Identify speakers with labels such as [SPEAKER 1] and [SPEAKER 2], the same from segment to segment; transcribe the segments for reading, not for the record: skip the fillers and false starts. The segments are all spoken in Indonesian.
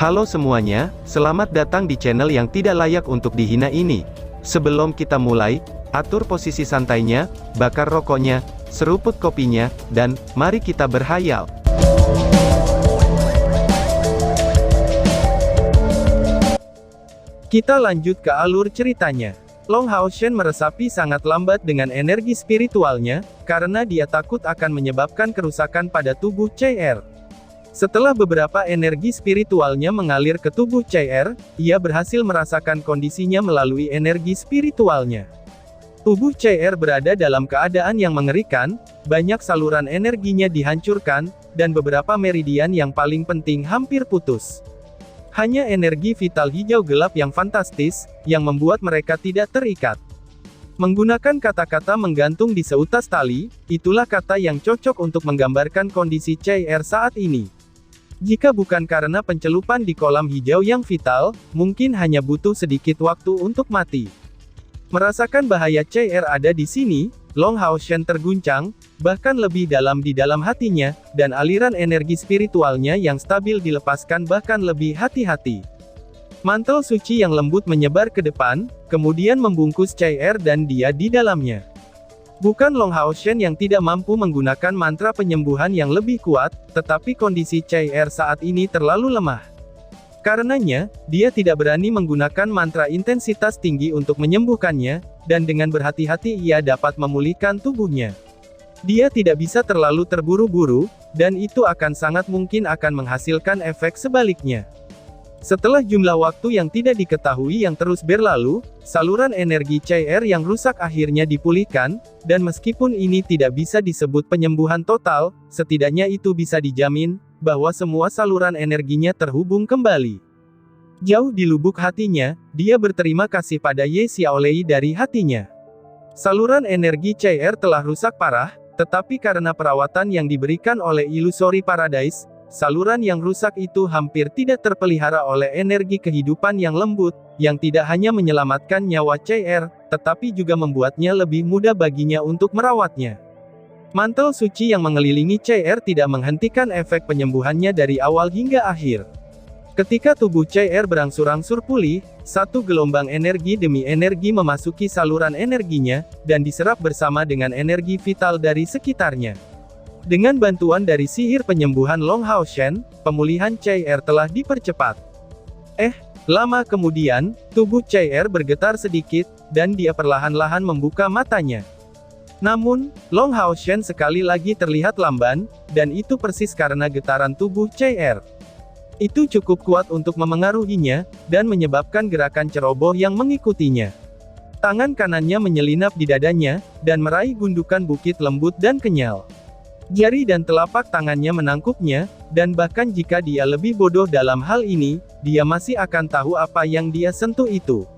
[SPEAKER 1] Halo semuanya, selamat datang di channel yang tidak layak untuk dihina ini. Sebelum kita mulai, atur posisi santainya, bakar rokoknya, seruput kopinya, dan mari kita berhayal. Kita lanjut ke alur ceritanya. Long Hao Shen meresapi sangat lambat dengan energi spiritualnya, karena dia takut akan menyebabkan kerusakan pada tubuh CR. Setelah beberapa energi spiritualnya mengalir ke tubuh CR, ia berhasil merasakan kondisinya melalui energi spiritualnya. Tubuh CR berada dalam keadaan yang mengerikan, banyak saluran energinya dihancurkan, dan beberapa meridian yang paling penting hampir putus. Hanya energi vital hijau gelap yang fantastis, yang membuat mereka tidak terikat. Menggunakan kata-kata menggantung di seutas tali, itulah kata yang cocok untuk menggambarkan kondisi CR saat ini. Jika bukan karena pencelupan di kolam hijau yang vital, mungkin hanya butuh sedikit waktu untuk mati. Merasakan bahaya CR ada di sini, Long Hao Shen terguncang, bahkan lebih dalam di dalam hatinya, dan aliran energi spiritualnya yang stabil dilepaskan bahkan lebih hati-hati. Mantel suci yang lembut menyebar ke depan, kemudian membungkus CR dan dia di dalamnya. Bukan Long Hao Shen yang tidak mampu menggunakan mantra penyembuhan yang lebih kuat, tetapi kondisi CR saat ini terlalu lemah. Karenanya, dia tidak berani menggunakan mantra intensitas tinggi untuk menyembuhkannya, dan dengan berhati-hati ia dapat memulihkan tubuhnya. Dia tidak bisa terlalu terburu-buru, dan itu akan sangat mungkin akan menghasilkan efek sebaliknya. Setelah jumlah waktu yang tidak diketahui yang terus berlalu, saluran energi CR yang rusak akhirnya dipulihkan, dan meskipun ini tidak bisa disebut penyembuhan total, setidaknya itu bisa dijamin, bahwa semua saluran energinya terhubung kembali. Jauh di lubuk hatinya, dia berterima kasih pada Ye Xiaolei dari hatinya. Saluran energi CR telah rusak parah, tetapi karena perawatan yang diberikan oleh Illusory Paradise, saluran yang rusak itu hampir tidak terpelihara oleh energi kehidupan yang lembut, yang tidak hanya menyelamatkan nyawa CR, tetapi juga membuatnya lebih mudah baginya untuk merawatnya. Mantel suci yang mengelilingi CR tidak menghentikan efek penyembuhannya dari awal hingga akhir. Ketika tubuh CR berangsur-angsur pulih, satu gelombang energi demi energi memasuki saluran energinya, dan diserap bersama dengan energi vital dari sekitarnya. Dengan bantuan dari sihir penyembuhan Long Hao Shen, pemulihan CR telah dipercepat. Lama kemudian, tubuh CR bergetar sedikit, dan dia perlahan-lahan membuka matanya. Namun, Long Hao Shen sekali lagi terlihat lamban, dan itu persis karena getaran tubuh CR. Itu cukup kuat untuk memengaruhinya, dan menyebabkan gerakan ceroboh yang mengikutinya. Tangan kanannya menyelinap di dadanya, dan meraih gundukan bukit lembut dan kenyal. Jari dan telapak tangannya menangkupnya, dan bahkan jika dia lebih bodoh dalam hal ini, dia masih akan tahu apa yang dia sentuh itu.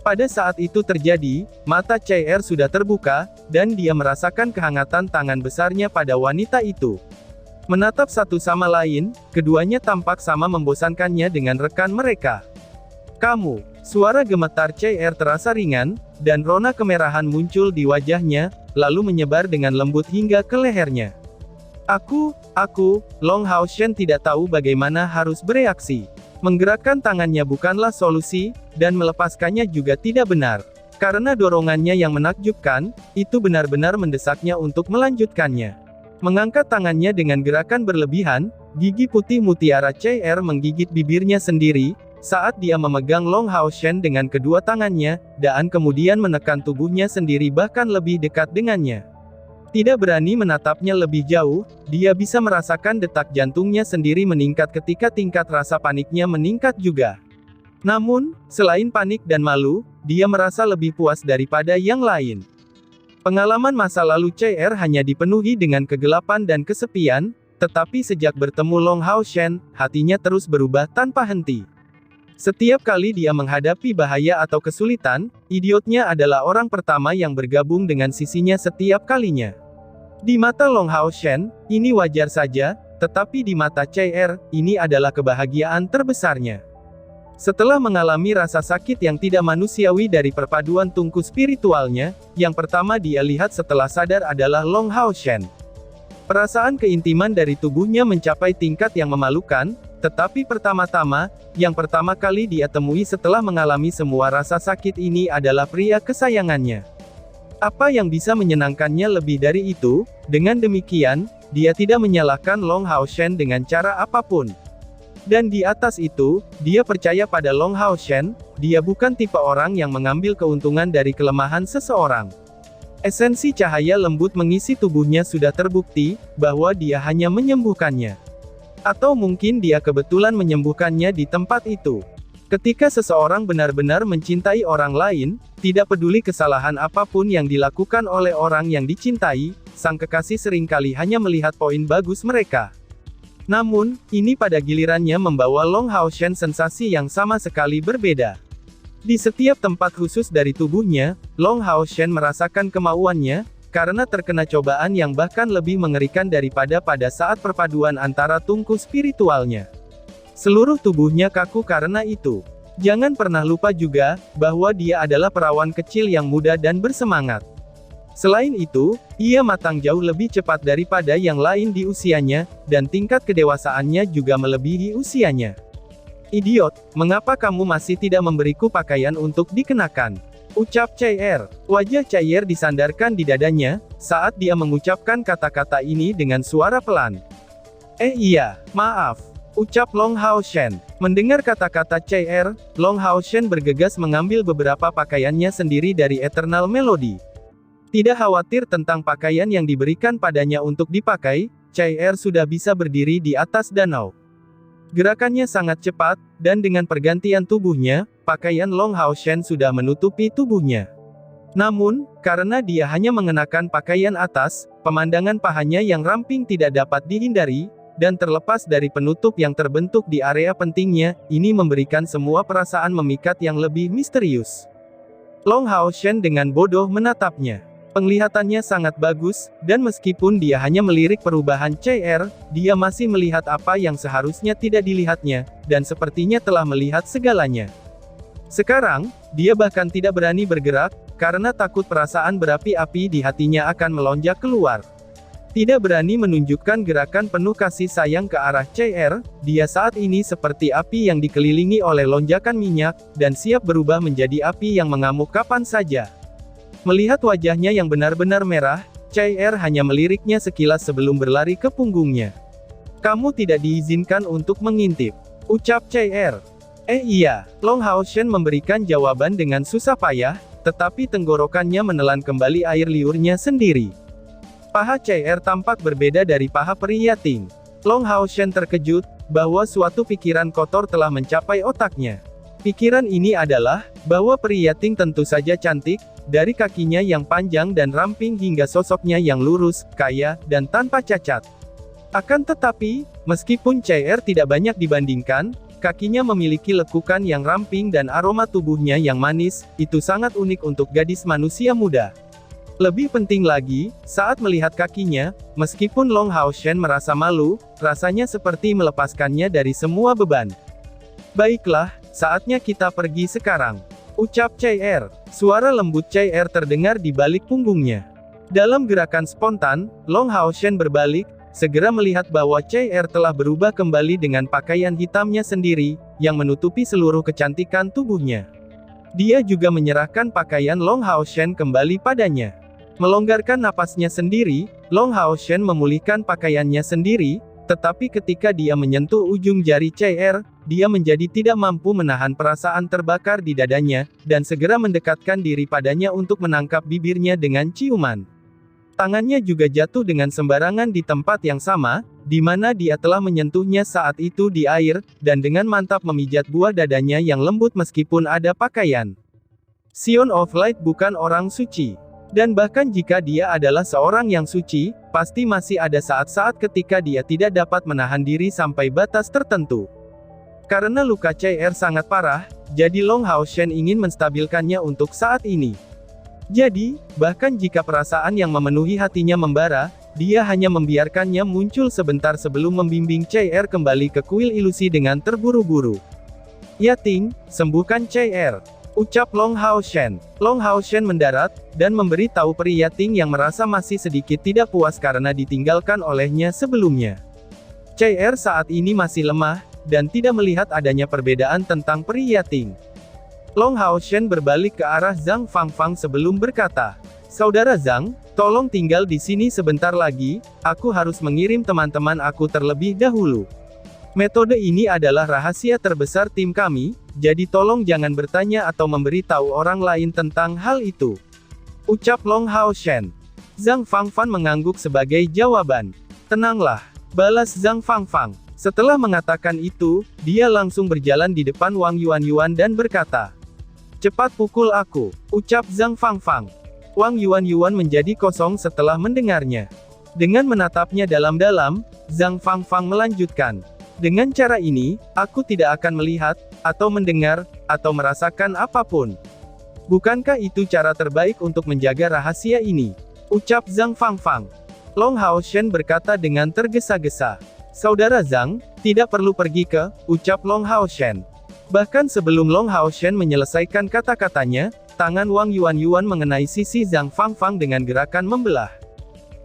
[SPEAKER 1] Pada saat itu terjadi, mata CR sudah terbuka, dan dia merasakan kehangatan tangan besarnya pada wanita itu. Menatap satu sama lain, keduanya tampak sama membosankannya dengan rekan mereka. "Kamu," suara gemetar CR terasa ringan, dan rona kemerahan muncul di wajahnya, lalu menyebar dengan lembut hingga ke lehernya. Aku, Long Hao Shen tidak tahu bagaimana harus bereaksi. Menggerakkan tangannya bukanlah solusi, dan melepaskannya juga tidak benar. Karena dorongannya yang menakjubkan, itu benar-benar mendesaknya untuk melanjutkannya. Mengangkat tangannya dengan gerakan berlebihan, gigi putih mutiara CR menggigit bibirnya sendiri, saat dia memegang Long Hao Shen dengan kedua tangannya, dan kemudian menekan tubuhnya sendiri bahkan lebih dekat dengannya. Tidak berani menatapnya lebih jauh, dia bisa merasakan detak jantungnya sendiri meningkat ketika tingkat rasa paniknya meningkat juga. Namun, selain panik dan malu, dia merasa lebih puas daripada yang lain. Pengalaman masa lalu CR hanya dipenuhi dengan kegelapan dan kesepian, tetapi sejak bertemu Long Hao Shen, hatinya terus berubah tanpa henti. Setiap kali dia menghadapi bahaya atau kesulitan, idiotnya adalah orang pertama yang bergabung dengan sisinya setiap kalinya. Di mata Long Hao Shen, ini wajar saja, tetapi di mata CR, ini adalah kebahagiaan terbesarnya. Setelah mengalami rasa sakit yang tidak manusiawi dari perpaduan tungku spiritualnya, yang pertama dia lihat setelah sadar adalah Long Hao Shen. Perasaan keintiman dari tubuhnya mencapai tingkat yang memalukan, Tetapi yang pertama kali dia temui setelah mengalami semua rasa sakit ini adalah pria kesayangannya. Apa yang bisa menyenangkannya lebih dari itu? Dengan demikian, dia tidak menyalahkan Long Hao Shen dengan cara apapun. Dan di atas itu, dia percaya pada Long Hao Shen, dia bukan tipe orang yang mengambil keuntungan dari kelemahan seseorang. Esensi cahaya lembut mengisi tubuhnya sudah terbukti, bahwa dia hanya menyembuhkannya. Atau mungkin dia kebetulan menyembuhkannya di tempat itu. Ketika seseorang benar-benar mencintai orang lain, tidak peduli kesalahan apapun yang dilakukan oleh orang yang dicintai, sang kekasih seringkali hanya melihat poin bagus mereka. Namun, ini pada gilirannya membawa Long Hao Shen sensasi yang sama sekali berbeda. Di setiap tempat khusus dari tubuhnya, Long Hao Shen merasakan kemauannya, karena terkena cobaan yang bahkan lebih mengerikan daripada pada saat perpaduan antara tungku spiritualnya. Seluruh tubuhnya kaku karena itu. Jangan pernah lupa juga, bahwa dia adalah perawan kecil yang muda dan bersemangat. Selain itu, ia matang jauh lebih cepat daripada yang lain di usianya, dan tingkat kedewasaannya juga melebihi usianya. Idiot, mengapa kamu masih tidak memberiku pakaian untuk dikenakan? Ucap CR. Wajah CR disandarkan di dadanya, saat dia mengucapkan kata-kata ini dengan suara pelan. Iya, maaf. Ucap Long Hao Shen. Mendengar kata-kata CR, Long Hao Shen bergegas mengambil beberapa pakaiannya sendiri dari Eternal Melody. Tidak khawatir tentang pakaian yang diberikan padanya untuk dipakai, CR sudah bisa berdiri di atas danau. Gerakannya sangat cepat, dan dengan pergantian tubuhnya, pakaian Long Hao Shen sudah menutupi tubuhnya. Namun, karena dia hanya mengenakan pakaian atas, pemandangan pahanya yang ramping tidak dapat dihindari, dan terlepas dari penutup yang terbentuk di area pentingnya, ini memberikan semua perasaan memikat yang lebih misterius. Long Hao Shen dengan bodoh menatapnya. Penglihatannya sangat bagus, dan meskipun dia hanya melirik perubahan CR, dia masih melihat apa yang seharusnya tidak dilihatnya, dan sepertinya telah melihat segalanya. Sekarang, dia bahkan tidak berani bergerak, karena takut perasaan berapi-api di hatinya akan melonjak keluar. Tidak berani menunjukkan gerakan penuh kasih sayang ke arah CR, dia saat ini seperti api yang dikelilingi oleh lonjakan minyak, dan siap berubah menjadi api yang mengamuk kapan saja. Melihat wajahnya yang benar-benar merah, CR hanya meliriknya sekilas sebelum berlari ke punggungnya. Kamu tidak diizinkan untuk mengintip. Ucap CR. Iya, Long Hao Shen memberikan jawaban dengan susah payah, tetapi tenggorokannya menelan kembali air liurnya sendiri. Paha CR tampak berbeda dari paha peri Yating. Long Hao Shen terkejut, bahwa suatu pikiran kotor telah mencapai otaknya. Pikiran ini adalah, bahwa peri Yating tentu saja cantik, dari kakinya yang panjang dan ramping hingga sosoknya yang lurus, kaya, dan tanpa cacat. Akan tetapi, meskipun CR tidak banyak dibandingkan, kakinya memiliki lekukan yang ramping dan aroma tubuhnya yang manis, itu sangat unik untuk gadis manusia muda. Lebih penting lagi, saat melihat kakinya, meskipun Long Hao Shen merasa malu, rasanya seperti melepaskannya dari semua beban. Baiklah, saatnya kita pergi sekarang. Ucap CR. Suara lembut CR terdengar di balik punggungnya. Dalam gerakan spontan, Long Hao Shen berbalik, segera melihat bahwa CR telah berubah kembali dengan pakaian hitamnya sendiri, yang menutupi seluruh kecantikan tubuhnya. Dia juga menyerahkan pakaian Long Hao Shen kembali padanya. Melonggarkan napasnya sendiri, Long Hao Shen memulihkan pakaiannya sendiri, tetapi ketika dia menyentuh ujung jari CR, dia menjadi tidak mampu menahan perasaan terbakar di dadanya, dan segera mendekatkan diri padanya untuk menangkap bibirnya dengan ciuman. Tangannya juga jatuh dengan sembarangan di tempat yang sama, di mana dia telah menyentuhnya saat itu di air, dan dengan mantap memijat buah dadanya yang lembut meskipun ada pakaian. Sion of Light bukan orang suci. Dan bahkan jika dia adalah seorang yang suci, pasti masih ada saat-saat ketika dia tidak dapat menahan diri sampai batas tertentu. Karena luka CR sangat parah, jadi Long Hao Shen ingin menstabilkannya untuk saat ini. Jadi, bahkan jika perasaan yang memenuhi hatinya membara, dia hanya membiarkannya muncul sebentar sebelum membimbing CR kembali ke kuil ilusi dengan terburu-buru. Yating, sembuhkan CR. Ucap Long Hao Shen. Long Hao Shen mendarat, dan memberi tahu peri Yating yang merasa masih sedikit tidak puas karena ditinggalkan olehnya sebelumnya. CR saat ini masih lemah, dan tidak melihat adanya perbedaan tentang peri Yating. Long Hao Shen berbalik ke arah Zhang Fangfang sebelum berkata, "Saudara Zhang, tolong tinggal di sini sebentar lagi, aku harus mengirim teman-teman aku terlebih dahulu. Metode ini adalah rahasia terbesar tim kami, jadi tolong jangan bertanya atau memberitahu orang lain tentang hal itu," ucap Long Hao Shen. Zhang Fangfang mengangguk sebagai jawaban. "Tenanglah," balas Zhang Fangfang. Setelah mengatakan itu, dia langsung berjalan di depan Wang Yuanyuan dan berkata, "Cepat pukul aku," ucap Zhang Fangfang. Wang Yuanyuan menjadi kosong setelah mendengarnya. Dengan menatapnya dalam-dalam, Zhang Fangfang melanjutkan, "Dengan cara ini, aku tidak akan melihat, atau mendengar, atau merasakan apapun. Bukankah itu cara terbaik untuk menjaga rahasia ini?" ucap Zhang Fangfang. Long Hao Shen berkata dengan tergesa-gesa, "Saudara Zhang, tidak perlu pergi ke," ucap Long Hao Shen. Bahkan sebelum Long Hao Shen menyelesaikan kata-katanya, tangan Wang Yuanyuan mengenai sisi Zhang Fangfang dengan gerakan membelah.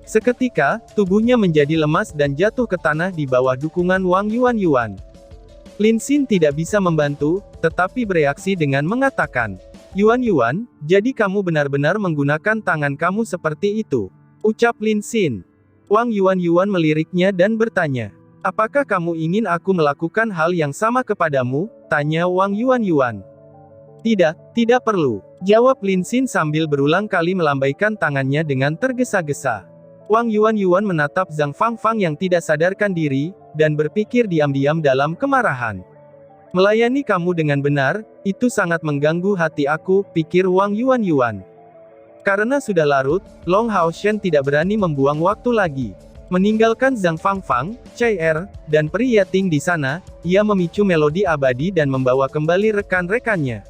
[SPEAKER 1] Seketika, tubuhnya menjadi lemas dan jatuh ke tanah di bawah dukungan Wang Yuanyuan. Lin Xin tidak bisa membantu, tetapi bereaksi dengan mengatakan, "Yuanyuan, jadi kamu benar-benar menggunakan tangan kamu seperti itu," ucap Lin Xin. Wang Yuanyuan meliriknya dan bertanya, "Apakah kamu ingin aku melakukan hal yang sama kepadamu?" tanya Wang Yuanyuan. Tidak perlu," jawab Lin Xin sambil berulang kali melambaikan tangannya dengan tergesa-gesa. Wang Yuanyuan menatap Zhang Fangfang yang tidak sadarkan diri, dan berpikir diam-diam dalam kemarahan. "Melayani kamu dengan benar, itu sangat mengganggu hati aku," pikir Wang Yuanyuan. Karena sudah larut, Long Hao Shen tidak berani membuang waktu lagi. Meninggalkan Zhang Fangfang, Chai Er, dan peri Yating di sana, ia memicu melodi abadi dan membawa kembali rekan-rekannya.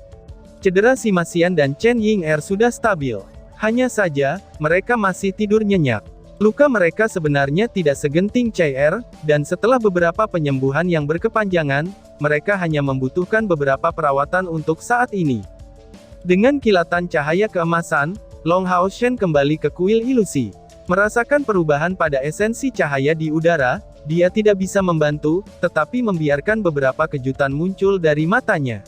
[SPEAKER 1] Cedera Sima Xian dan Chen Ying-er sudah stabil. Hanya saja, mereka masih tidur nyenyak. Luka mereka sebenarnya tidak segenting Chai Er, dan setelah beberapa penyembuhan yang berkepanjangan, mereka hanya membutuhkan beberapa perawatan untuk saat ini. Dengan kilatan cahaya keemasan, Long Hao Shen kembali ke kuil ilusi. Merasakan perubahan pada esensi cahaya di udara, dia tidak bisa membantu, tetapi membiarkan beberapa kejutan muncul dari matanya.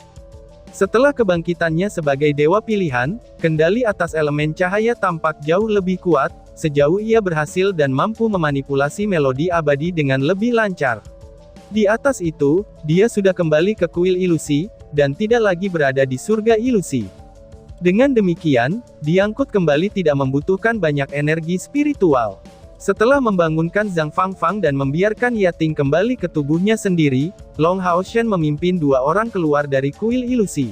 [SPEAKER 1] Setelah kebangkitannya sebagai dewa pilihan, kendali atas elemen cahaya tampak jauh lebih kuat, sejauh ia berhasil dan mampu memanipulasi melodi abadi dengan lebih lancar. Di atas itu, dia sudah kembali ke kuil ilusi, dan tidak lagi berada di surga ilusi. Dengan demikian, diangkut kembali tidak membutuhkan banyak energi spiritual. Setelah membangunkan Zhang Fangfang dan membiarkan Yating kembali ke tubuhnya sendiri, Long Hao Shen memimpin dua orang keluar dari kuil ilusi.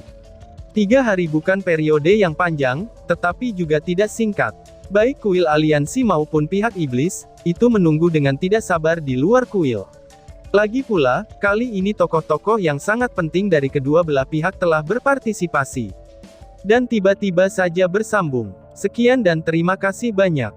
[SPEAKER 1] 3 hari bukan periode yang panjang, tetapi juga tidak singkat. Baik kuil aliansi maupun pihak iblis, itu menunggu dengan tidak sabar di luar kuil. Lagi pula, kali ini tokoh-tokoh yang sangat penting dari kedua belah pihak telah berpartisipasi. Dan tiba-tiba saja bersambung. Sekian dan terima kasih banyak.